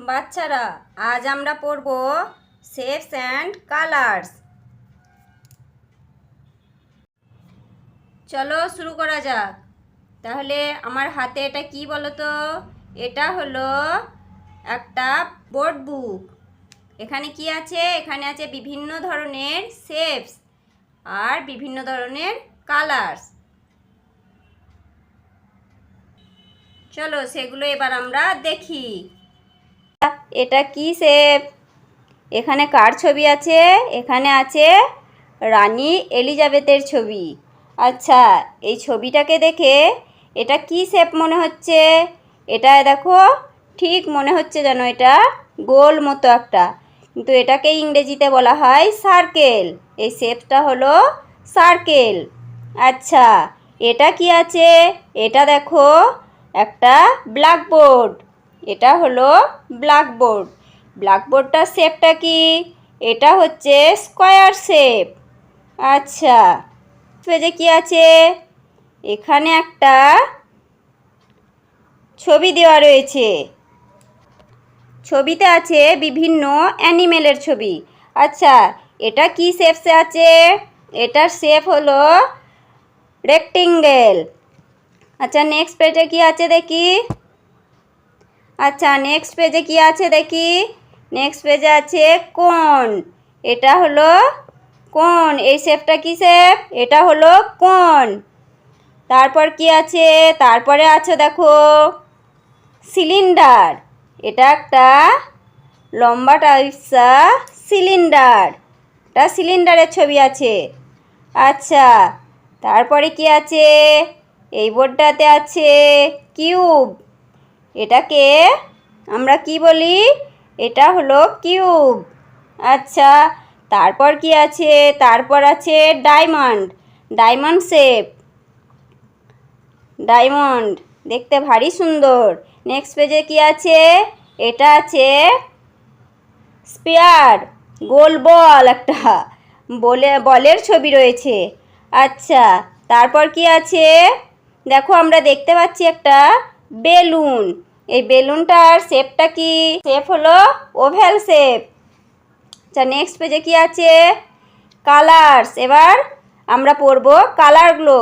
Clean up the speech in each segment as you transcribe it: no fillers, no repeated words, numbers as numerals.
বাচ্চারা, আজ আমরা পড়ব শেপস অ্যান্ড কালার্স। চলো শুরু করা যাক। তাহলে আমার হাতে এটা কি বলো তো? এটা হলো একটা বোর্ড বুক। এখানে কি আছে? এখানে আছে বিভিন্ন ধরনের শেপস আর বিভিন্ন ধরনের কালার্স। চলো সেগুলো এবার আমরা দেখি। এটা কি শেপ? এখানে কার ছবি আছে? এখানে আছে রানী এলিজাবেথের ছবি। আচ্ছা, এই ছবিটাকে দেখে এটা কি শেপ মনে হচ্ছে? এটা দেখো, ঠিক মনে হচ্ছে যেন এটা গোল মতো একটা, কিন্তু এটাকে ইংরেজিতে বলা হয় সার্কেল। এই শেপটা হলো সার্কেল। আচ্ছা, এটা কি আছে? এটা দেখো, একটা ব্ল্যাকবোর্ড। এটা হলো ব্ল্যাকবোর্ড। ব্ল্যাকবোর্ডটার শেপটা কি? এটা হচ্ছে স্কোয়ার শেপ। আচ্ছা, পেজে কি আছে? এখানে একটা ছবি দেওয়া রয়েছে। ছবিতে আছে বিভিন্ন অ্যানিমেলের ছবি। আচ্ছা, এটা কি শেপসে আছে? এটার শেপ হলো রেক্টেঙ্গেল। আচ্ছা, নেক্সট পেজে কি আছে দেখি। আচ্ছা, নেক্সট পেজে কি আছে দেখি। নেক্সট পেজে আছে কোন। এটা হলো কোন। এই শেপটা কি শেপ? এটা হলো কোন। তারপর কি আছে? তারপরে আছে দেখো সিলিন্ডার। এটা একটা লম্বা টাইপসা সিলিন্ডার। এটা সিলিন্ডারের ছবি আছে। আচ্ছা, তারপরে কি আছে? এই বোর্ডটাতে আছে কিউব। এটাকে আমরা কি বলি? এটা হলো কিউব। আচ্ছা, তারপর কি আছে? তারপর আছে ডায়মন্ড। Diamond shape. ডায়মন্ড দেখতে ভারী সুন্দর। নেক্সট পেজে কি আছে? এটা আছে স্পেয়ার, গোল বল একটা, বলের ছবি রয়েছে। আচ্ছা, তারপর কি আছে? দেখো, আমরা দেখতে পাচ্ছি একটা বেলুন। এই বেলুনটার শেপটা কি? শেপ হলো ওভ্যাল শেপ। আচ্ছা, নেক্সট পেজে কি আছে? কালার্স। এবার আমরা পড়বো কালারগুলো।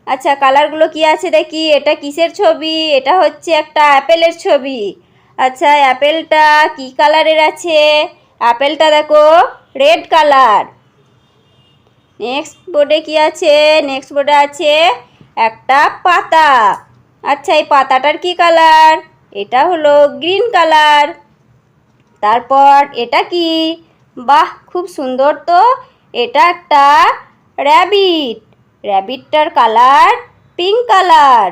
আচ্ছা, কালারগুলো কি আছে দেখি। এটা কিসের ছবি? এটা হচ্ছে একটা অ্যাপেলের ছবি। আচ্ছা, অ্যাপেলটা কি কালারের আছে? অ্যাপেলটা দেখো রেড কালার। নেক্সট বোর্ডে কি আছে? নেক্সট বোর্ডে আছে একটা পাতা। আচ্ছা, এই পাতাটার কি কালার? এটা হলো গ্রিন কালার। তারপর এটা কি? বাহ, খুব সুন্দর তো। এটা একটা র্যাবিট। র্যাবিটটার কালার পিঙ্ক কালার।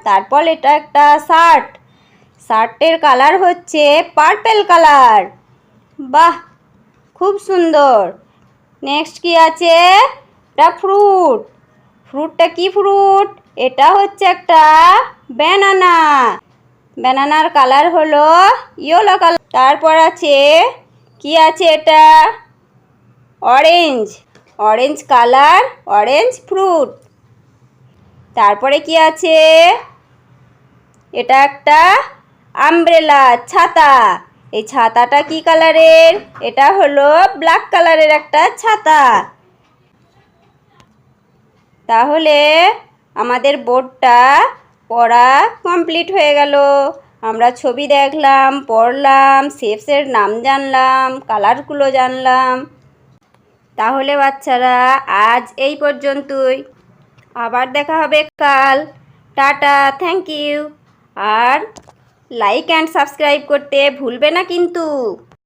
তারপর এটা একটা শার্ট। শার্টের কালার হচ্ছে পার্পেল কালার। বাহ, খুব সুন্দর। নেক্সট কি আছে? এটা ফ্রুট। ফ্রুটটা কি ফ্রুট? এটা হচ্ছে একটা ব্যানানা। ব্যানানার কালার হলো ইয়েলো কালার। তারপর আছে কি আছে? এটা orange. Orange colour, orange fruit. তারপরে কি আছে? এটা একটা আমব্রেলা, ছাতা। এই ছাতাটা কি কালারের? এটা হলো ব্ল্যাক কালারের একটা ছাতা। তাহলে আমাদের বোর্ডটা পড়া কমপ্লিট হয়ে গেল। আমরা ছবি দেখলাম, পড়লাম, শেপসের নাম জানলাম, কালারগুলো জানলাম। তাহলে বাচ্চারা, আজ এই পর্যন্তই। আবার দেখা হবে কাল। Tata, thank you. আর লাইক অ্যান্ড সাবস্ক্রাইব করতে ভুলবে না কিন্তু।